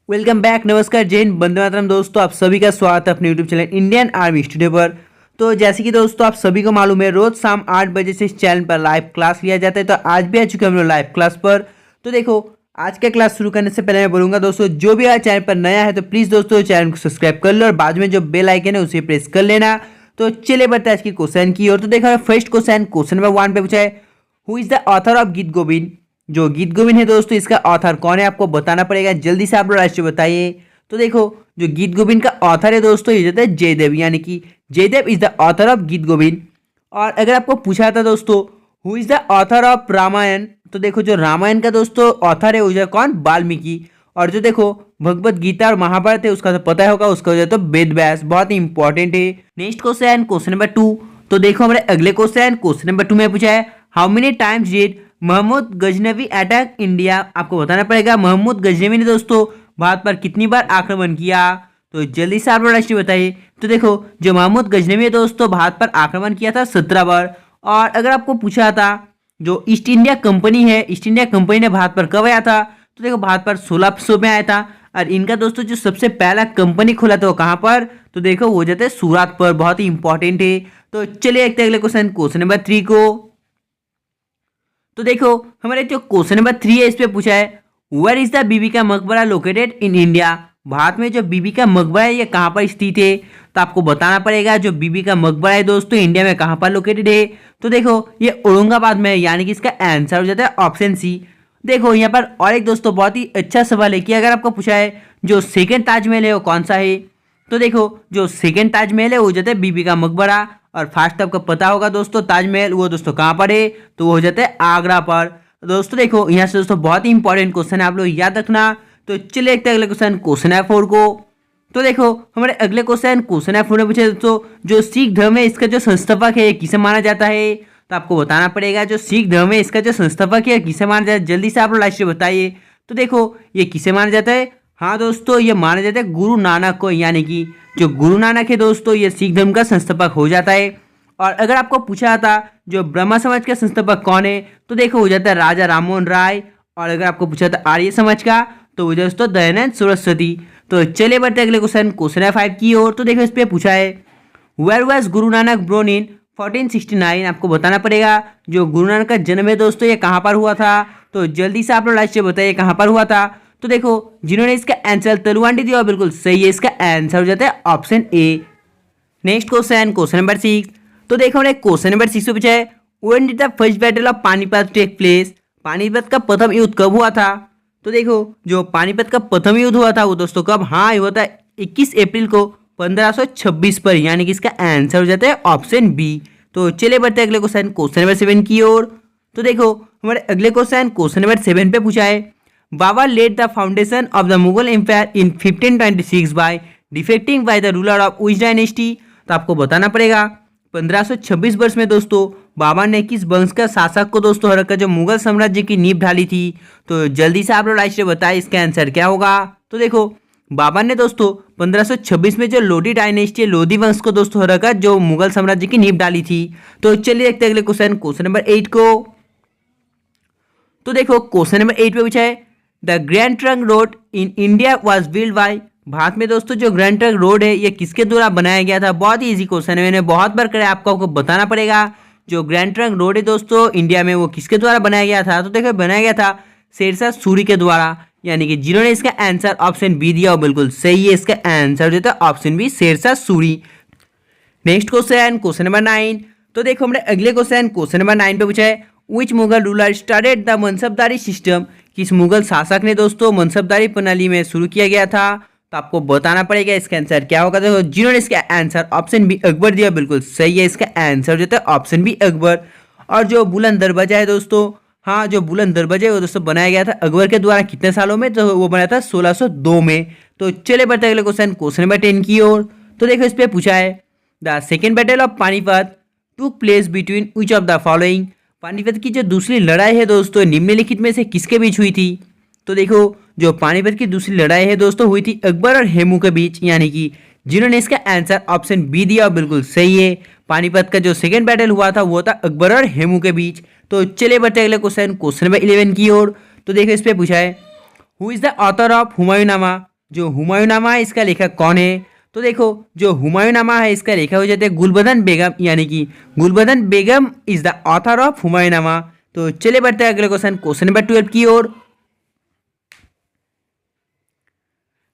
Welcome back. नमस्कार, जय हिंद, वंदे मातरम। दोस्तों आप सभी का स्वागत है अपने YouTube channel Indian army studio पर। तो जैसे कि दोस्तों आप सभी को मालूम है, रोज शाम 8 बजे से इस चैनल पर लाइव क्लास लिया जाता है। तो आज भी आ चुके हम लोग लाइव क्लास पर। तो देखो, आज का क्लास शुरू करने से पहले मैं बोलूंगा दोस्तों, जो भी आज चैनल पर नया है तो प्लीज़ दोस्तों चैनल को सब्सक्राइब कर लो और बाद में जो बेल आइकन है उसे प्रेस कर लेना। तो चलिए बढ़ते हैं आज की क्वेश्चन की ओर। तो देखो फर्स्ट क्वेश्चन नंबर 1 पे पूछा है, who is the author of Geet Govind. जो गीत गोविंद है दोस्तों, इसका ऑथर कौन है आपको बताना पड़ेगा। जल्दी से आप लोग राष्ट्र बताइए। तो देखो, जो गीत गोविंद का ऑथर है दोस्तों, ये होता है जयदेव, यानी कि Jayadev is the author of Geet Govind. और अगर आपको पूछा था दोस्तों, who is the author of Ramayan, तो देखो जो रामायण का दोस्तों ऑथर है वो कौन, वाल्मीकि। और जो देखो भगवत गीता और महाभारत है उसका तो पता होगा, उसका जो तो वेद व्यास, बहुत ही इंपॉर्टेंट है। Next question number 2। तो देखो हमारे अगले क्वेश्चन नंबर 2 में पूछा है, how many times did Mahmud Ghaznavi attack India. आपको बताना पड़ेगा महमूद गजनवी ने दोस्तों भारत पर कितनी बार आक्रमण किया। तो जल्दी से आप लोग राष्ट्रीय बताइए। तो देखो, जो महमूद गजनवी है दोस्तों भारत पर आक्रमण किया था 17 बार। और अगर आपको पूछा था, जो ईस्ट इंडिया कंपनी है, ईस्ट इंडिया कंपनी ने भारत पर कब आया था। तो देखो भारत पर 1600 में आया था। और इनका दोस्तों जो सबसे पहला कंपनी खोला था वो कहाँ पर, तो देखो वो जाते हैं सूरत पर, बहुत ही इंपॉर्टेंट है। तो चलिए देखते हैं अगले क्वेश्चन नंबर 3 को। तो देखो हमारे जो क्वेश्चन नंबर 3 है, इस पे पूछा है, वेयर इज द बीबी का मकबरा लोकेटेड इन इंडिया। भारत में जो बीबी का मकबरा है ये कहाँ पर स्थित है। तो आपको बताना पड़ेगा जो बीबी का मकबरा है दोस्तों इंडिया में कहाँ पर लोकेटेड है। तो देखो ये औरंगाबाद में है, यानी कि इसका आंसर हो जाता है ऑप्शन सी। देखो यहाँ पर और एक दोस्तों बहुत ही अच्छा सवाल है कि अगर आपको पूछा है जो सेकेंड ताजमहल है वो कौन सा है। तो देखो जो सेकेंड ताजमहल है वो हो जाता है बीबी का मकबरा। और फर्स्ट आपको पता होगा दोस्तों ताजमहल, वो दोस्तों कहाँ पर है, तो वो हो जाता है आगरा पर। दोस्तों देखो यहाँ से दोस्तों बहुत ही इंपॉर्टेंट क्वेश्चन है, आप लोग याद रखना। तो चलिए देखते हैं अगले क्वेश्चन है 4 को। तो देखो हमारे अगले क्वेश्चन है 4 में पूछे दोस्तों, जो सिख धर्म है इसका जो संस्थापक है किसे माना जाता है। तो आपको बताना पड़ेगा जो सिख धर्म है इसका जो संस्थापक है किसे माना जाता है। जल्दी से आप लोग लास्ट में बताइए। तो देखो ये किसे माना जाता है, हाँ दोस्तों ये माना जाता है गुरु नानक को, यानी कि जो गुरु नानक है दोस्तों ये सिख धर्म का संस्थापक हो जाता है। और अगर आपको पूछा था जो ब्रह्मा समाज का संस्थापक कौन है, तो देखो हो जाता है राजा राममोहन राय। और अगर आपको पूछा था आर्य समाज का, तो वो दोस्तों दयानंद सरस्वती। तो चलिए बढ़ते अगले क्वेश्चन है 5 की ओर। तो देखो इस पे पूछा है, where was Guru Nanak born in 1469। आपको बताना पड़ेगा जो गुरु नानक का जन्म है दोस्तों ये कहाँ पर हुआ था। तो जल्दी से आप लोग लास्ट में बताइए कहाँ पर हुआ था। तो देखो जिन्होंने इसका आंसर तलवांडी दिया बिल्कुल सही है, इसका आंसर हो जाता है option A. Next question number 6। तो देखो हमने क्वेश्चन नंबर 6 पे पूछा है, when did the first battle of Panipat take place. Panipat का प्रथम युद्ध कब हुआ था। तो देखो जो पानीपत का प्रथम युद्ध हुआ था वो दोस्तों कब, हाँ ये हुआ था 21 अप्रैल को 1526 पर, यानी कि इसका आंसर हो जाता है ऑप्शन बी। तो चलिए बढ़ते हैं अगले क्वेश्चन नंबर 7 की ओर। तो देखो हमारे अगले क्वेश्चन नंबर 7 पे पूछा है, Babur led the foundation of the Mughal empire in 1526 by defecting by the ruler of which dynasty. तो आपको बताना पड़ेगा 1526 वर्ष में दोस्तों बाबर ने किस वंश का शासक को दोस्तों हराकर जो मुगल साम्राज्य की नींव ढाली थी। तो जल्दी से आप लोग लाइट से बताएं इसका आंसर क्या होगा। तो देखो बाबर ने दोस्तों 1526 में जो लोधी डायनेस्टी लोधी वंश को दोस्तों हराकर जो मुगल साम्राज्य की नींव डाली थी। तो चलिए देखते हैं अगले क्वेश्चन नंबर 8 को। तो देखो क्वेश्चन नंबर 8 पे पूछा है, the grand trunk road in India was build by. Bharat में दोस्तों जो ग्रैंड ट्रंक रोड है ये किसके द्वारा बनाया गया था। बहुत ही इजी क्वेश्चन है, मैंने बहुत बार कराया, आपको बताना पड़ेगा जो ग्रैंड ट्रंक रोड है दोस्तों इंडिया में वो किसके द्वारा बनाया गया था। तो देखो बनाया गया था शेरशाह सूरी के द्वारा, यानी कि जिन्होंने इसका आंसर ऑप्शन बी दिया वो बिल्कुल सही है, इसका आंसर जो था option B Sher Shah Suri. Next question number 9। तो देखो हमने अगले क्वेश्चन नंबर 9 पे पूछा है, which Mughal ruler started the mansabdari system. किस मुगल शासक ने दोस्तों मनसबदारी प्रणाली में शुरू किया गया था। तो आपको बताना पड़ेगा इसका आंसर क्या होगा। देखो जिन्होंने इसका आंसर ऑप्शन बी अकबर दिया बिल्कुल सही है, इसका आंसर जो है ऑप्शन बी अकबर। और जो बुलंद दरवाजा है दोस्तों, हाँ जो बुलंद दरवाजा है वो दोस्तों बनाया गया था अकबर के द्वारा कितने सालों में, तो वो बनाया था 1602 में। तो चले बढ़ते अगले क्वेश्चन नंबर 10 की ओर। तो देखो इस पर पूछा है, the second battle of Panipat टूक place between which of the following. Panipat की जो दूसरी लड़ाई है दोस्तों निम्नलिखित में से किसके बीच हुई थी। तो देखो जो पानीपत की दूसरी लड़ाई है दोस्तों हुई थी अकबर और हेमू के बीच, यानी कि जिन्होंने इसका आंसर ऑप्शन बी दिया बिल्कुल सही है। पानीपत का जो सेकेंड बैटल हुआ था वो था अकबर और हेमू के बीच। तो चलिए बढ़ते अगले क्वेश्चन नंबर 11 की ओर। तो देखो इस पे पूछा है, who is the author of Humayunnama. जो हुमायूंनामा है इसका लेखक कौन है? तो देखो जो हुमायूंनामा है इसका लेखक हो जाते हैं गुलबदन बेगम, यानी कि गुलबदन बेगम इज द ऑथर ऑफ हुमायूंनामा। तो चलिए बढ़ते हैं अगले क्वेश्चन, क्वेश्चन नंबर 12 की ओर।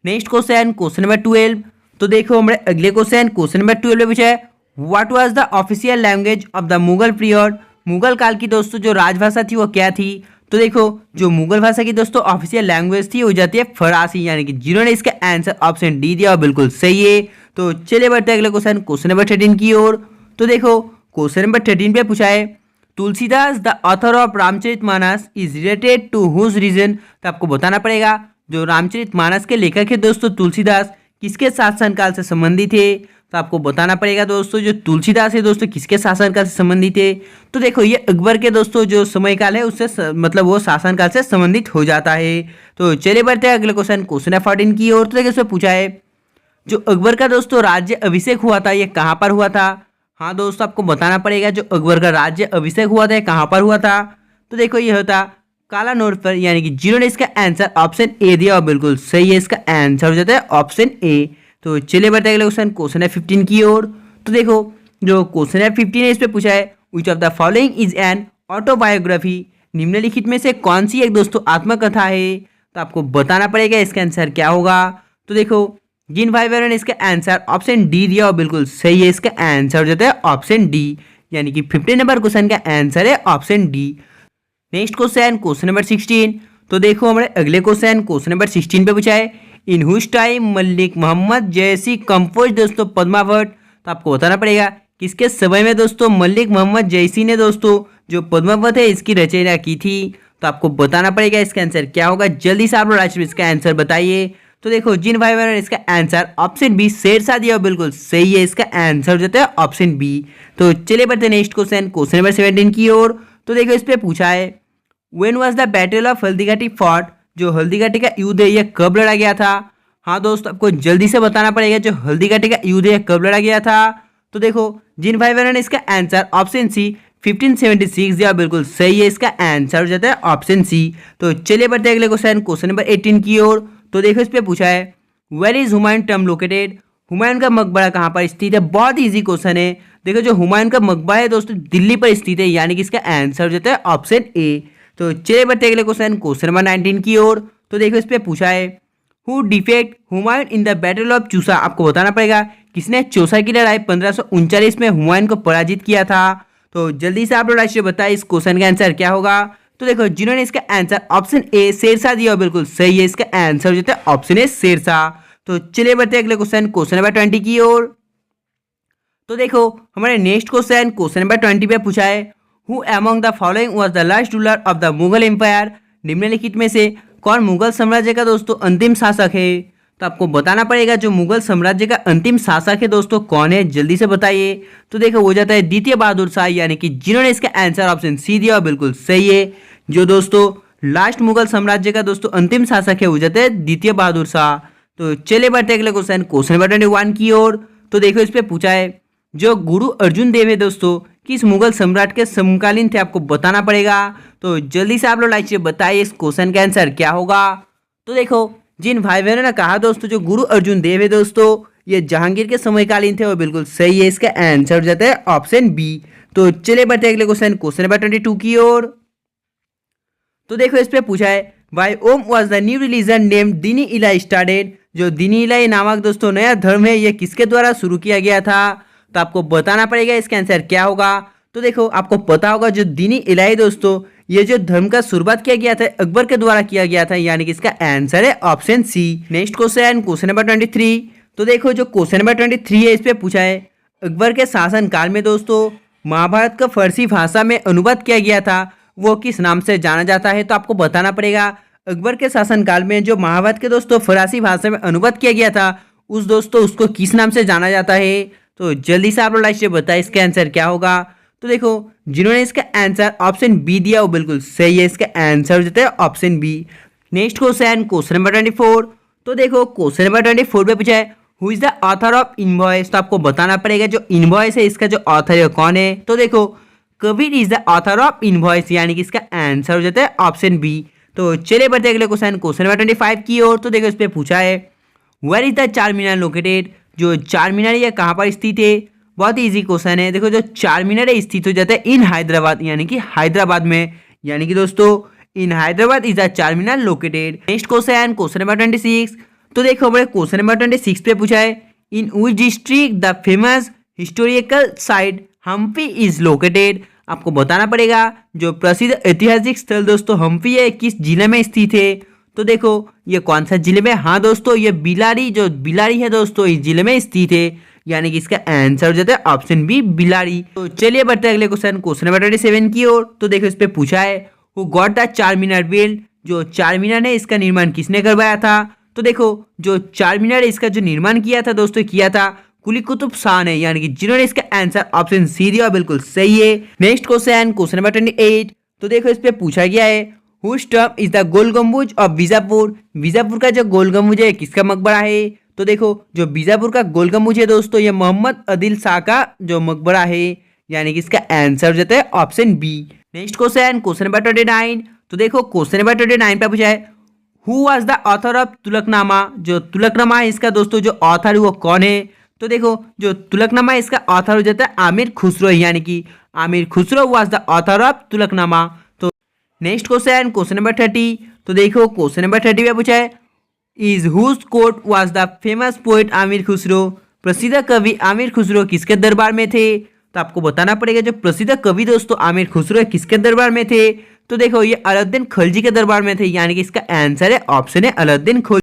Next question, question number 12। तो देखो हमारे अगले क्वेश्चन नंबर 12 में पूछा है what was the official language of the Mughal period. Mughal काल की दोस्तों जो राजभाषा थी वो क्या थी? तो देखो जो मुगल भाषा की दोस्तों ऑफिशियल लैंग्वेज थी वो जाती है फरासी, यानी कि जिन्होंने इसका आंसर ऑप्शन डी दिया बिल्कुल सही है। तो चलिए बढ़ते हैं अगले क्वेश्चन, क्वेश्चन नंबर 13 की ओर। तो देखो क्वेश्चन नंबर 13 पे पूछा है Tulsidas the author of Ramcharitmanas is related to whose region. तो आपको बताना पड़ेगा जो रामचरितमानस के लेखक है दोस्तों तुलसीदास किसके शासनकाल से संबंधित है। तो आपको बताना पड़ेगा दोस्तों जो तुलसीदास है दोस्तों किसके शासनकाल से संबंधित है। तो देखो ये अकबर के दोस्तों जो समयकाल है उससे मतलब वो शासनकाल से संबंधित हो जाता है। तो चलिए बढ़ते हैं अगले क्वेश्चन, क्वेश्चन नंबर 14 की ओर। तो देखिए इसमें पूछा है जो अकबर का दोस्तों राज्य अभिषेक हुआ था ये कहाँ पर हुआ था? हाँ दोस्तों आपको बताना पड़ेगा जो अकबर का राज्य अभिषेक हुआ था ये कहाँ पर हुआ था? तो देखो ये होता कालानौर पर, यानी कि जिन्होंने इसका आंसर ऑप्शन ए दिया और बिल्कुल सही है, इसका आंसर हो जाता है ऑप्शन ए। तो चलिए बढ़ते हैं अगले क्वेश्चन, क्वेश्चन है 15 की ओर। तो देखो जो क्वेश्चन है 15 है इस पे पूछा है which of the following is an autobiography. निम्नलिखित में से कौन सी एक दोस्तों आत्मकथा है? तो आपको बताना पड़ेगा इसका आंसर क्या होगा। तो देखो जिन भाई बहनों ने इसका आंसर ऑप्शन डी दिया और बिल्कुल सही है, इसका आंसर हो जाता है ऑप्शन डी, यानी कि 15 नंबर क्वेश्चन का आंसर है option D. Next question, question number 16। तो देखो हमारे अगले क्वेश्चन नंबर 16 पे पूछा है in whose time Malik Mohammad Jayasi compose दोस्तों पद्मावत। तो आपको बताना पड़ेगा किसके समय में दोस्तों मलिक मोहम्मद जयसी ने दोस्तों जो पद्मावत है इसकी रचना की थी। तो आपको बताना पड़ेगा इसका आंसर क्या होगा। जल्दी से आप लोग इसका आंसर बताइए। तो देखो जिन भाई बहनों ने इसका आंसर ऑप्शन बी शेरशाह दिया बिल्कुल सही है, इसका आंसर हो जाता है ऑप्शन बी। तो चलिए बढ़ते नेक्स्ट क्वेश्चन नंबर 17 की ओर। तो देखो इस पे पूछा है when was the battle of Haldighati fought. जो हल्दीघाटी का युद्ध है यह कब लड़ा गया था? हाँ दोस्तों आपको जल्दी से बताना पड़ेगा जो हल्दीघाटी का युद्ध है कब लड़ा गया था। तो देखो जिन भाई बहनों ने इसका आंसर ऑप्शन सी 1576 दिया बिल्कुल सही है, इसका आंसर हो जाता है ऑप्शन सी। तो चलिए बढ़ते हैं अगले क्वेश्चन नंबर 18 की ओर। तो देखो इस पे पूछा है वेयर इज हुमायूं टर्म लोकेटेड। हुमायूं का मकबरा कहाँ पर स्थित है? बहुत इजी क्वेश्चन है। देखो जो हुमायूं का मकबरा है दोस्तों दिल्ली पर स्थित है, यानी कि इसका आंसर हो जाता है ऑप्शन ए। तो चलिए बढ़ते अगले क्वेश्चन नंबर 19 की ओर। तो देखो इस पे पूछा है who defect Humayun in the battle of Chausa. आपको बताना पड़ेगा किसने चौसा की लड़ाई 1539 में हुमायूं को पराजित किया था। तो जल्दी से आप लोग राशि बताइए इस क्वेश्चन का आंसर क्या होगा। तो देखो जिन्होंने इसका आंसर ऑप्शन ए शेरशाह दिया बिल्कुल सही है, इसका आंसर हो जाता है ऑप्शन ए शेरशाह। तो चलिए बढ़ते अगले क्वेश्चन नंबर 20 की ओर। तो देखो हमारे नेक्स्ट क्वेश्चन नंबर 20 पे पूछा है who among the following was the last ruler of the Mughal empire. निम्नलिखित में से कौन मुगल साम्राज्य का दोस्तों अंतिम शासक है? तो आपको बताना पड़ेगा जो मुगल साम्राज्य का अंतिम शासक है दोस्तों कौन है, जल्दी से बताइए। तो देखो हो जाता है द्वितीय बहादुर शाह, यानी कि जिन्होंने इसका आंसर ऑप्शन सी दिया बिल्कुल सही है। जो दोस्तों लास्ट मुगल साम्राज्य का दोस्तों अंतिम शासक है वो जाता है द्वितीय बहादुर शाह। तो चलिए बढ़ते अगले क्वेश्चन नंबर 21 की ओर। तो देखो इस पे पूछा है जो गुरु अर्जुन देव है दोस्तों किस मुगल सम्राट के समकालीन थे? आपको बताना पड़ेगा। तो जल्दी से आप लोग लाइक से बताइए इस क्वेश्चन का आंसर क्या होगा। तो देखो जिन भाई बहनों ने कहा दोस्तों जो गुरु अर्जुन देव है दोस्तों ये जहांगीर के समयकालीन थे वो बिल्कुल सही है, इसका आंसर हो जाता है ऑप्शन बी। तो चलिए बढ़ते अगले क्वेश्चन नंबर 22 की ओर। तो देखो इस पे पूछा है by whom was the new religion name Din-i Ilahi started. जो दीनी इलाही नामक दोस्तों नया धर्म है ये किसके द्वारा शुरू किया गया था? तो आपको बताना पड़ेगा इसका आंसर क्या होगा। तो देखो आपको पता होगा जो दीनी इलाही दोस्तों ये जो धर्म का शुरुआत किया गया था अकबर के द्वारा किया गया था, यानी कि इसका आंसर है option C. Next question number 23। तो देखो जो क्वेश्चन नंबर 23 है इस पे पूछा है अकबर के शासन काल में दोस्तों महाभारत का फारसी भाषा में अनुवाद किया गया था वो किस नाम से जाना जाता है? तो आपको बताना पड़ेगा अकबर के शासनकाल में जो महाभारत के दोस्तों फारसी भाषा में अनुवाद किया गया था उस दोस्तों उसको किस नाम से जाना जाता है? तो जल्दी से आप लोग लाइक से बताएं इसका आंसर क्या होगा। तो देखो जिन्होंने इसका आंसर ऑप्शन बी दिया वो बिल्कुल सही है, इसका आंसर हो जाता है option B. Next question number 24। तो देखो क्वेश्चन नंबर 24 पे पूछा है who is the author of invoice. तो आपको बताना पड़ेगा जो इनवॉइस है इसका जो ऑथर है कौन है? तो देखो Kabir is the author of invoice, यानी कि इसका आंसर हो जाता है ऑप्शन बी। तो चलिए बढ़ते अगले क्वेश्चन नंबर 25 की ओर। तो देखो इस पे पूछा है वेयर इज द चार मीनार लोकेटेड, जो चार मीनार ये कहाँ पर स्थित है। बहुत ही इजी क्वेश्चन है। देखो जो चार मीनार है स्थित हो जाता है इन हैदराबाद, यानी कि हैदराबाद में, यानी कि दोस्तों इन हैदराबाद इज द चार मीनार लोकेटेड। Next question number 26। तो देखो हमारे क्वेश्चन नंबर 26 पे पूछा है in which district the famous historical site Hampi is located. आपको बताना पड़ेगा जो प्रसिद्ध ऐतिहासिक स्थल दोस्तों हम्पी है किस जिले में स्थित है। तो देखो ये कौन सा जिले में, हाँ दोस्तों ये बिलारी, जो बिलारी है दोस्तों इस जिले में स्थित है, यानी कि इसका आंसर हो जाता है ऑप्शन बी बिलारी। तो चलिए बढ़ते हैं अगले क्वेश्चन नंबर 27 की ओर। तो देखो इस पे पूछा है हु गॉट द चार मीनार बिल्ड, जो चार मीनार है इसका निर्माण किसने करवाया था। तो देखो जो चार मीनार है इसका जो निर्माण किया था दोस्तों किया था कुली कुतुब शाह ने, यानी कि जिन्होंने इसका आंसर ऑप्शन सी दिया बिल्कुल सही है। Next question number 28। तो देखो इस पे पूछा गया है whose tomb is the Gol Gumbaz of Bijapur, Bijapur का जो गोल गम्बुज है किसका मकबरा है। तो देखो जो बीजापुर का गोल गम्बुज है दोस्तों ये मोहम्मद आदिल शाह का जो मकबरा है, यानी कि इसका आंसर हो जाता है option B. Next question number 29। तो देखो क्वेश्चन नंबर 29 पे पूछा है who was the author of Tughlaqnama, जो तुलकनामा है इसका दोस्तों जो ऑथर है वो कौन है। तो देखो जो तुलकनामा है इसका ऑथर हो जाता है आमिर खुसरो, यानी कि Amir Khusro was the author of Tughlaqnama. तो नेक्स्ट क्वेश्चन नंबर 30। तो देखो क्वेश्चन नंबर 30 में पूछा है is whose court was the famous poet Amir Khusro, प्रसिद्ध कवि आमिर खुसरो किसके दरबार में थे। तो आपको बताना पड़ेगा जो प्रसिद्ध कवि दोस्तों आमिर खुसरो किसके दरबार में थे। तो देखो ये अलाउद्दीन खिलजी के दरबार में थे, यानी कि इसका आंसर है ऑप्शन है अलाउद्दीन खिलजी।